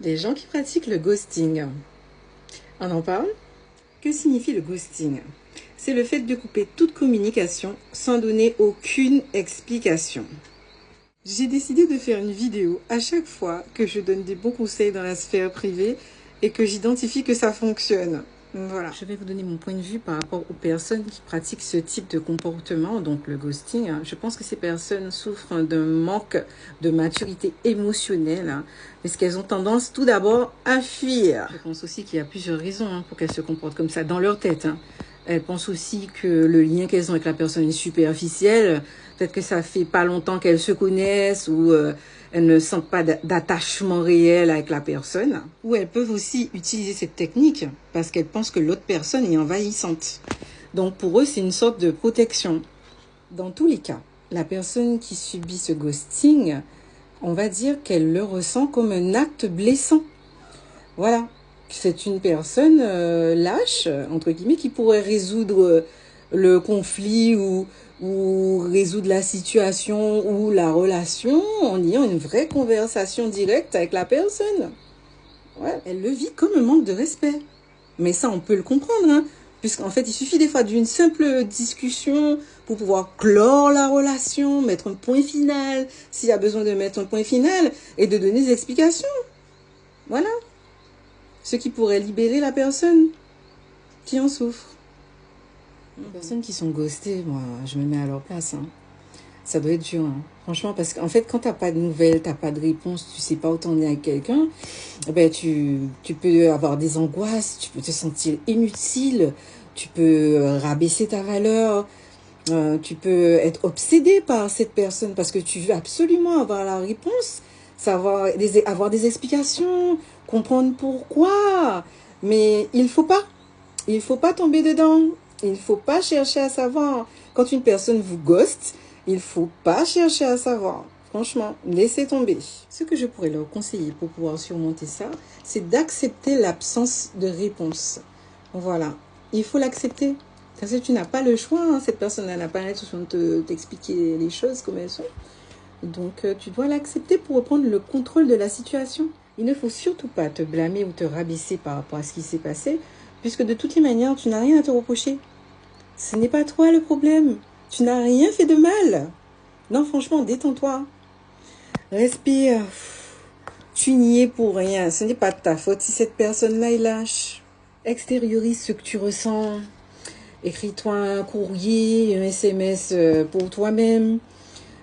Des gens qui pratiquent le ghosting. On en parle? Que signifie le ghosting? C'est le fait de couper toute communication sans donner aucune explication. J'ai décidé de faire une vidéo à chaque fois que je donne des bons conseils dans la sphère privée et que j'identifie que ça fonctionne. Voilà. Je vais vous donner mon point de vue par rapport aux personnes qui pratiquent ce type de comportement, donc le ghosting. Je pense que ces personnes souffrent d'un manque de maturité émotionnelle, parce qu'elles ont tendance tout d'abord à fuir. Je pense aussi qu'il y a plusieurs raisons pour qu'elles se comportent comme ça dans leur tête. Elles pensent aussi que le lien qu'elles ont avec la personne est superficiel. Peut-être que ça fait pas longtemps qu'elles se connaissent ou elles ne sentent pas d'attachement réel avec la personne. Ou elles peuvent aussi utiliser cette technique parce qu'elles pensent que l'autre personne est envahissante. Donc pour eux, c'est une sorte de protection. Dans tous les cas, la personne qui subit ce ghosting, on va dire qu'elle le ressent comme un acte blessant. Voilà. C'est une personne lâche, entre guillemets, qui pourrait résoudre le conflit ou résoudre la situation ou la relation en ayant une vraie conversation directe avec la personne. Ouais, elle le vit comme un manque de respect. Mais ça, on peut le comprendre, hein, puisqu'en fait, il suffit des fois d'une simple discussion pour pouvoir clore la relation, mettre un point final, s'il y a besoin de mettre un point final, et de donner des explications. Voilà. Ce qui pourrait libérer la personne qui en souffre. Les personnes qui sont ghostées, moi, je me mets à leur place. Ça doit être dur, franchement, parce qu'en fait, quand t'as pas de nouvelles, t'as pas de réponse, tu sais pas où t'en es avec quelqu'un, ben tu peux avoir des angoisses, tu peux te sentir inutile, tu peux rabaisser ta valeur, tu peux être obsédé par cette personne parce que tu veux absolument avoir la réponse, avoir des explications, comprendre pourquoi. Mais il faut pas tomber dedans. Il faut pas chercher à savoir. Quand une personne vous ghost, il faut pas chercher à savoir. Franchement, laissez tomber. Ce que je pourrais leur conseiller pour pouvoir surmonter ça, c'est d'accepter l'absence de réponse. Voilà. Il faut l'accepter. Parce que tu n'as pas le choix. Cette personne-là n'a pas l'intention de t'expliquer les choses comme elles sont. Donc, tu dois l'accepter pour reprendre le contrôle de la situation. Il ne faut surtout pas te blâmer ou te rabaisser par rapport à ce qui s'est passé, puisque de toutes les manières, tu n'as rien à te reprocher. Ce n'est pas toi le problème. Tu n'as rien fait de mal. Non, franchement, détends-toi. Respire. Tu n'y es pour rien. Ce n'est pas de ta faute si cette personne-là est lâche. Extériorise ce que tu ressens. Écris-toi un courrier, un SMS pour toi-même.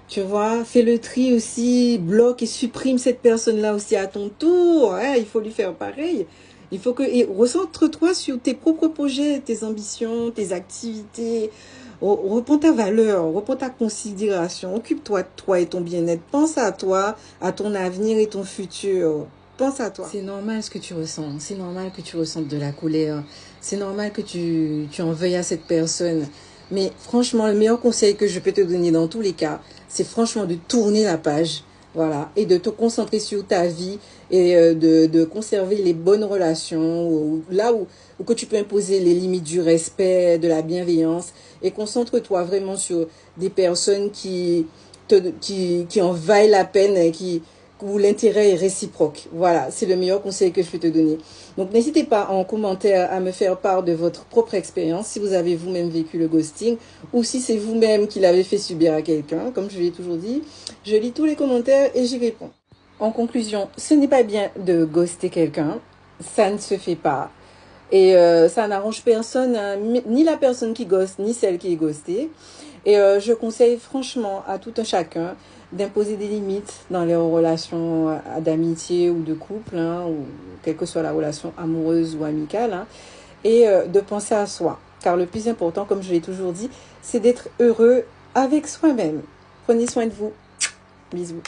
Tu vois, fais le tri aussi, bloque et supprime cette personne-là aussi à ton tour. Il faut lui faire pareil. Il faut recentre-toi sur tes propres projets, tes ambitions, tes activités. Reprends ta valeur, reprends ta considération. Occupe-toi de toi et ton bien-être. Pense à toi, à ton avenir et ton futur. Pense à toi. C'est normal ce que tu ressens. C'est normal que tu ressentes de la colère. C'est normal que tu en veuilles à cette personne. Mais franchement, le meilleur conseil que je peux te donner dans tous les cas, c'est franchement de tourner la page, voilà, et de te concentrer sur ta vie et de conserver les bonnes relations, là où que tu peux imposer les limites du respect, de la bienveillance, et concentre-toi vraiment sur des personnes qui en vaillent la peine et où l'intérêt est réciproque. Voilà, c'est le meilleur conseil que je peux te donner. Donc, n'hésitez pas en commentaire à me faire part de votre propre expérience, si vous avez vous-même vécu le ghosting, ou si c'est vous-même qui l'avez fait subir à quelqu'un. Comme je l'ai toujours dit, je lis tous les commentaires et j'y réponds. En conclusion, ce n'est pas bien de ghoster quelqu'un. Ça ne se fait pas. Et ça n'arrange personne, ni la personne qui ghoste, ni celle qui est ghostée. Et je conseille franchement à tout un chacun d'imposer des limites dans les relations d'amitié ou de couple, ou quelle que soit la relation amoureuse ou amicale, et de penser à soi. Car le plus important, comme je l'ai toujours dit, c'est d'être heureux avec soi-même. Prenez soin de vous. Bisous.